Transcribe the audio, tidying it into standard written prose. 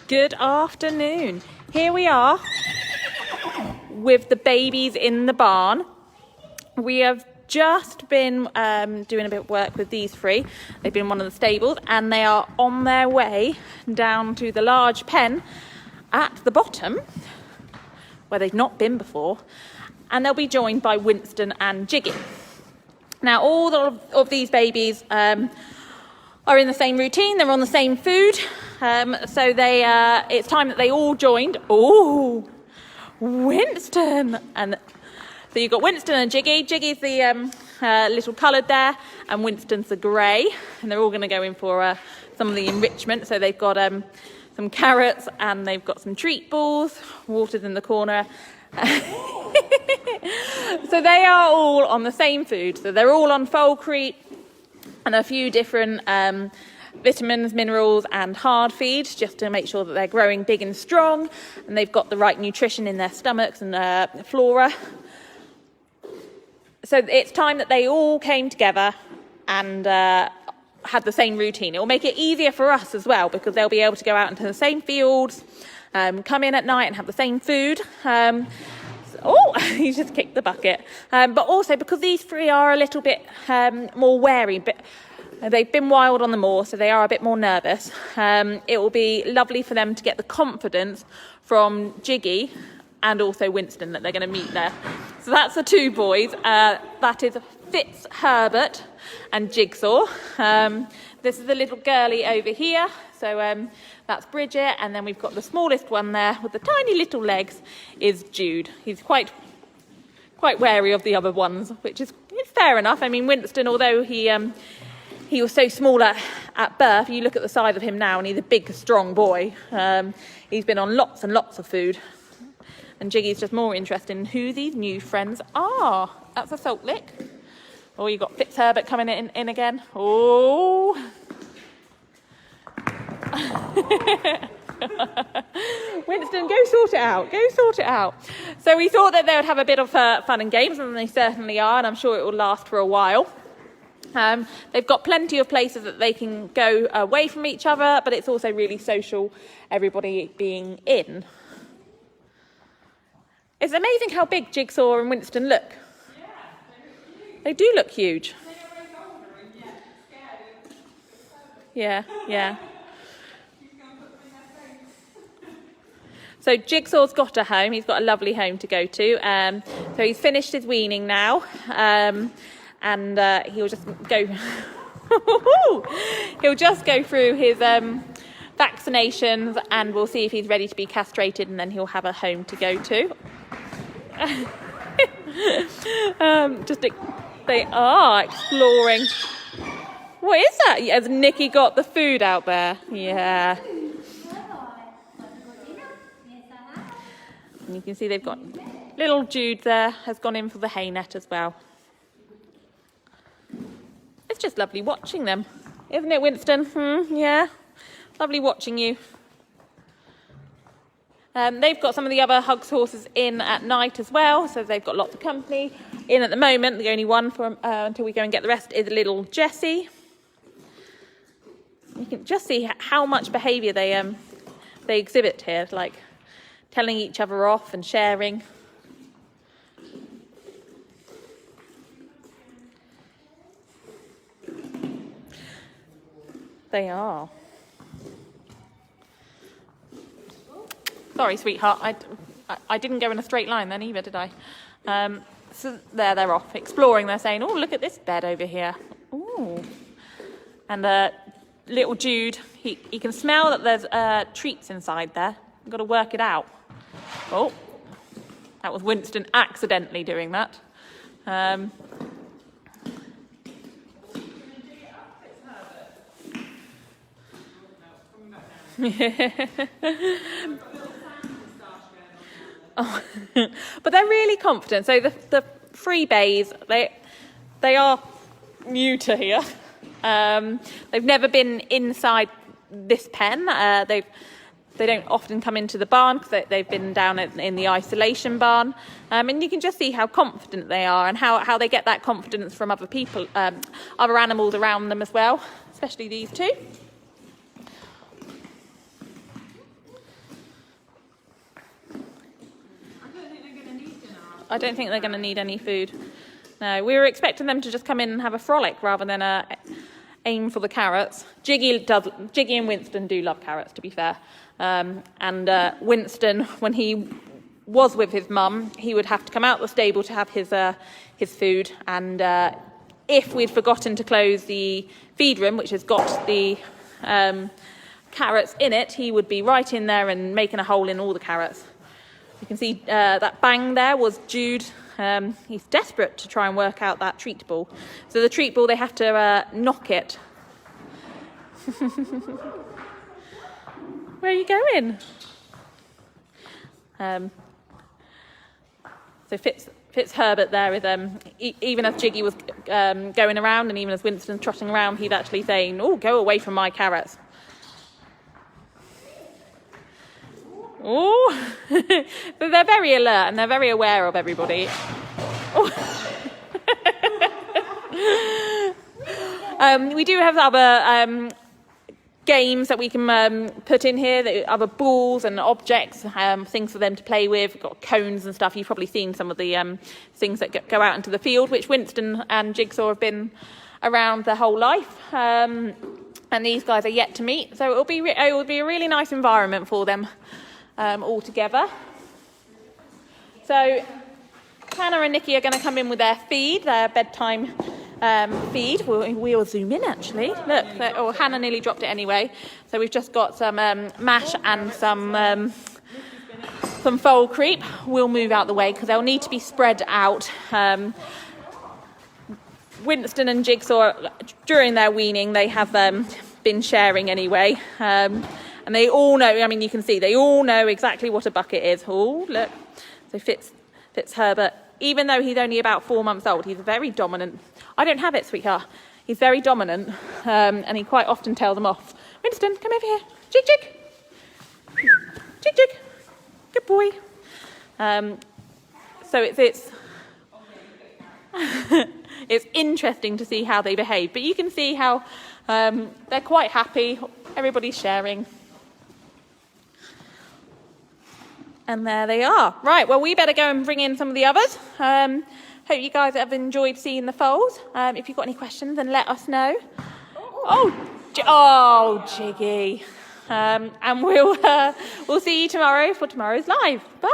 Good afternoon. Here we are with the babies in the barn. We have just been doing a bit of work with these three. They've been in one of the stables and they are on their way down to the large pen at the bottom where they've not been before, and they'll be joined by Winston and Jiggy. Now all of these babies are in the same routine, they're on the same food, so it's time that they all joined. Oh, Winston! And so you've got Winston and Jiggy. Jiggy's the little coloured there, and Winston's the grey, and they're all going to go in for some of the enrichment. So they've got some carrots, and they've got some treat balls, water's in the corner. So they are all on the same food, so they're all on Folcrete and a few different vitamins, minerals and hard feeds, just to make sure that they're growing big and strong and they've got the right nutrition in their stomachs and flora. So it's time that they all came together and had the same routine. It will make it easier for us as well, because they'll be able to go out into the same fields, come in at night and have the same food. He just kicked the bucket. But also because these three are a little bit more wary, but they've been wild on the moor, so they are a bit more nervous. It will be lovely for them to get the confidence from Jiggy and also Winston that they're going to meet there. So that's the two boys. That is FitzHerbert and Jigsaw. This is the little girlie over here. So that's Bridget, and then we've got the smallest one there with the tiny little legs is Jude. He's quite wary of the other ones, which is fair enough. I mean, Winston, although he was so small at birth, you look at the size of him now and he's a big, strong boy. He's been on lots and lots of food. And Jiggy's just more interested in who these new friends are. That's a salt lick. Oh, you've got FitzHerbert coming in again. Oh. Winston, go sort it out. So we thought that they would have a bit of fun and games, and they certainly are, and I'm sure it will last for a while. They've got plenty of places that they can go away from each other, but it's also really social, everybody being in. It's amazing how big Jigsaw and Winston look. They do look huge. Yeah. So Jigsaw's got a home. He's got a lovely home to go to. So he's finished his weaning now, and he'll just go. He'll just go through his vaccinations, and we'll see if he's ready to be castrated, and then he'll have a home to go to. They are exploring. What is that? Has Nikki got the food out there? Yeah. And you can see they've got little Jude there, has gone in for the hay net as well. It's just lovely watching them, isn't it, Winston? Yeah, lovely watching you. They've got some of the other Hugs horses in at night as well, so they've got lots of company. In at the moment, the only one for until we go and get the rest is little Jessie. You can just see how much behaviour they exhibit here, like telling each other off and sharing. They are. Sorry, sweetheart. I didn't go in a straight line then either, did I? So there they're off exploring. They're saying, "Oh, look at this bed over here." Ooh. And little Jude, he can smell that there's treats inside there. I've got to work it out. Oh, that was Winston accidentally doing that. Oh. But they're really confident. So the free bays, they are new to here. They've never been inside this pen. They don't often come into the barn because they've been down in the isolation barn. And you can just see how confident they are and how they get that confidence from other people, other animals around them as well, especially these two. I don't think they're going to need any food. No, we were expecting them to just come in and have a frolic rather than aim for the carrots. Jiggy and Winston do love carrots, to be fair. And Winston, when he was with his mum, he would have to come out the stable to have his food. And if we'd forgotten to close the feed room, which has got the carrots in it, he would be right in there and making a hole in all the carrots. You can see that bang there was Jude. He's desperate to try and work out that treat ball. So the treat ball, they have to knock it. Where are you going? So FitzHerbert there with even as Jiggy was going around, and even as Winston trotting around, he'd actually saying, "Oh, go away from my carrots." Oh, but they're very alert and they're very aware of everybody. Oh. We do have other games that we can put in here, other balls and objects, things for them to play with. We've got cones and stuff. You've probably seen some of the things that go out into the field, which Winston and Jigsaw have been around their whole life. And these guys are yet to meet, so it will be a really nice environment for them. All together. So Hannah and Nikki are going to come in with their feed, their bedtime feed. We'll zoom in actually. Look, Hannah nearly dropped it anyway. So we've just got some mash and some foal creep. We'll move out the way because they'll need to be spread out. Winston and Jigsaw, during their weaning, they have been sharing anyway. And they all know, I mean, you can see, they all know exactly what a bucket is. Oh, look. So FitzHerbert, even though he's only about 4 months old, he's very dominant. I don't have it, sweetheart. He's very dominant, and he quite often tells them off. Winston, come over here. Jig, jig. Jig, jig. Good boy. So it's it's interesting to see how they behave. But you can see how they're quite happy. Everybody's sharing. And there they are. Right, well, we better go and bring in some of the others. Hope you guys have enjoyed seeing the foals. If you've got any questions, then let us know. Oh, Jiggy. And we'll see you tomorrow for tomorrow's live. Bye.